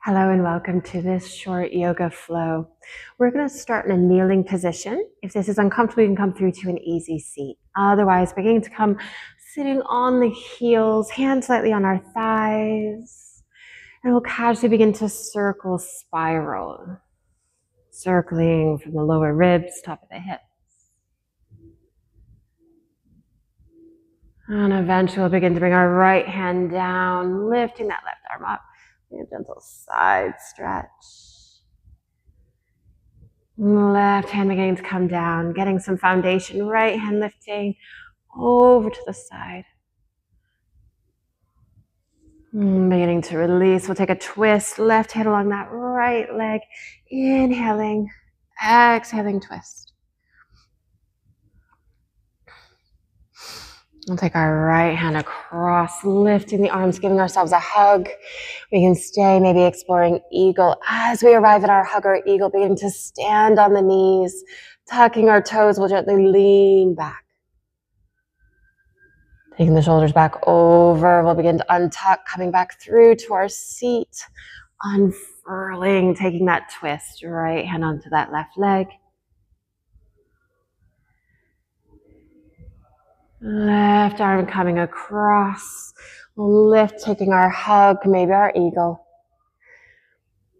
Hello and welcome to this short yoga flow. We're going to start in a kneeling position. If this is uncomfortable, you can come through to an easy seat. Otherwise, beginning to come sitting on the heels, hands slightly on our thighs, and we'll casually begin to circle spiral, circling from the lower ribs, top of the hips. And eventually we'll begin to bring our right hand down, lifting that left arm up. A gentle side stretch. Left hand beginning to come down, getting some foundation. Right hand lifting over to the side. Beginning to release. We'll take a twist. Left hand along that right leg. Inhaling. Exhaling, twist. We'll take our right hand across, lifting the arms, giving ourselves a hug. We can stay, maybe exploring eagle. As we arrive at our hug or eagle, begin to stand on the knees, tucking our toes. We'll gently lean back. Taking the shoulders back over, we'll begin to untuck, coming back through to our seat, unfurling, taking that twist, right hand onto that left leg. Left arm coming across, lift, taking our hug, maybe our eagle.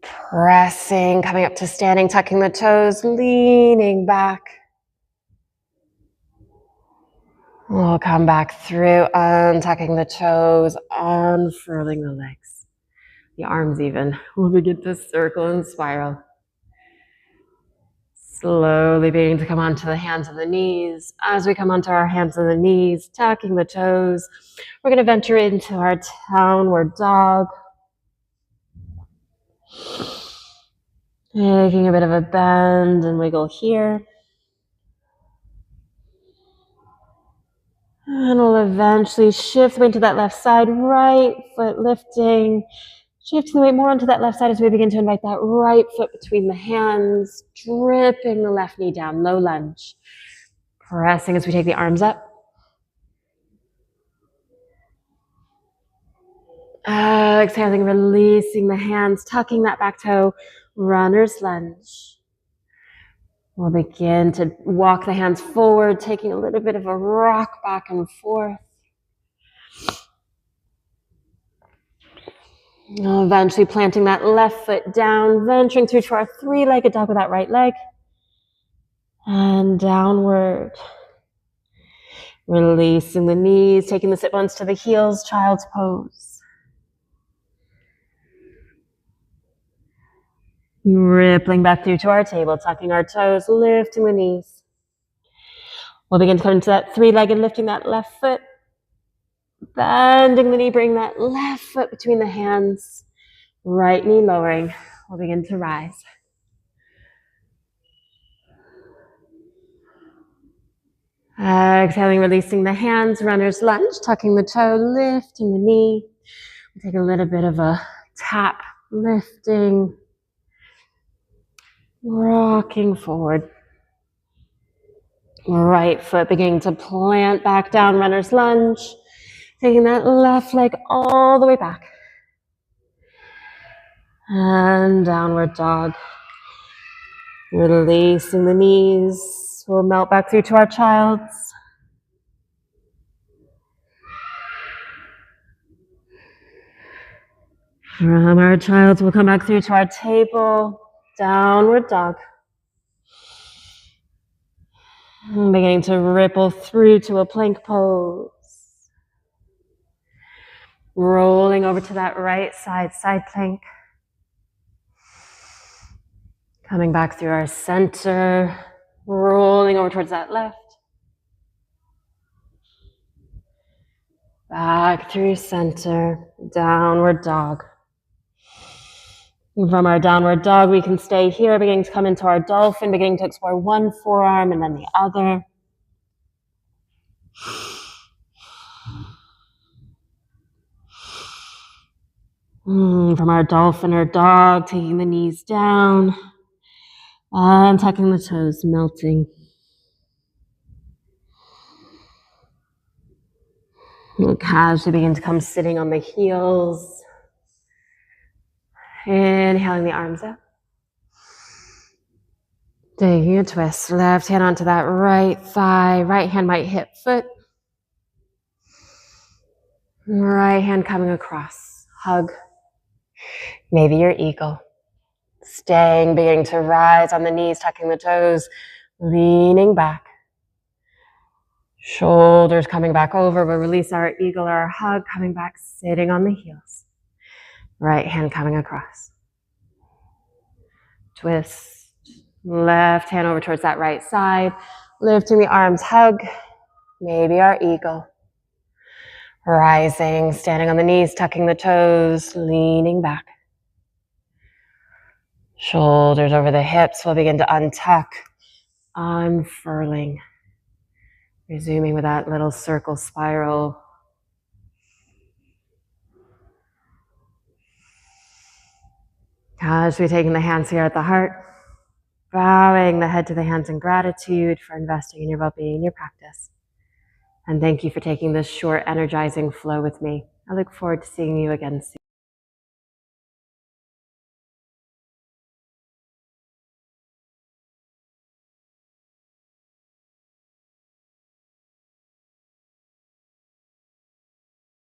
Pressing, coming up to standing, tucking the toes, leaning back. We'll come back through, untucking the toes, unfurling the legs. The arms even. We'll begin to circle and spiral. Slowly beginning to come onto the hands and the knees. As we come onto our hands and the knees, tucking the toes, we're going to venture into our downward dog. Taking a bit of a bend and wiggle here. And we'll eventually shift the weight to that left side, right foot lifting. Shifting the weight more onto that left side as we begin to invite that right foot between the hands, dripping the left knee down, low lunge. Pressing as we take the arms up. Exhaling, releasing the hands, tucking that back toe, runner's lunge. We'll begin to walk the hands forward, taking a little bit of a rock back and forth. Eventually planting that left foot down, venturing through to our three-legged dog with that right leg. And downward. Releasing the knees, taking the sit bones to the heels, child's pose. Rippling back through to our table, tucking our toes, lifting the knees. We'll begin to come into that three-legged, lifting that left foot. Bending the knee, bring that left foot between the hands. Right knee lowering. We'll begin to rise. Exhaling, releasing the hands, runner's lunge, tucking the toe, lifting the knee. We'll take a little bit of a tap, lifting, rocking forward. Right foot beginning to plant back down, runner's lunge. Taking that left leg all the way back. And downward dog. Releasing the knees. We'll melt back through to our child's. From our child's, we'll come back through to our table. Downward dog. And beginning to ripple through to a plank pose. Rolling over to that right side, side plank. Coming back through our center, rolling over towards that left. Back through center, downward dog. And from our downward dog, we can stay here, beginning to come into our dolphin, beginning to explore one forearm and then the other. From our dolphin or dog, taking the knees down and tucking the toes, melting. We'll casually begin to come sitting on the heels. Inhaling the arms up. Taking a twist. Left hand onto that right thigh. Right hand might hit foot. Right hand coming across. Hug. Maybe your eagle. Staying, beginning to rise on the knees, tucking the toes, leaning back. Shoulders coming back over. We'll release our eagle or our hug, coming back, sitting on the heels. Right hand coming across. Twist. Left hand over towards that right side. Lifting the arms, hug. Maybe our eagle. Rising, standing on the knees, tucking the toes, leaning back. Shoulders over the hips. We'll begin to untuck, unfurling. Resuming with that little circle spiral. As we're taking the hands here at the heart, bowing the head to the hands in gratitude for investing in your well-being, your practice. And thank you for taking this short, energizing flow with me. I look forward to seeing you again soon.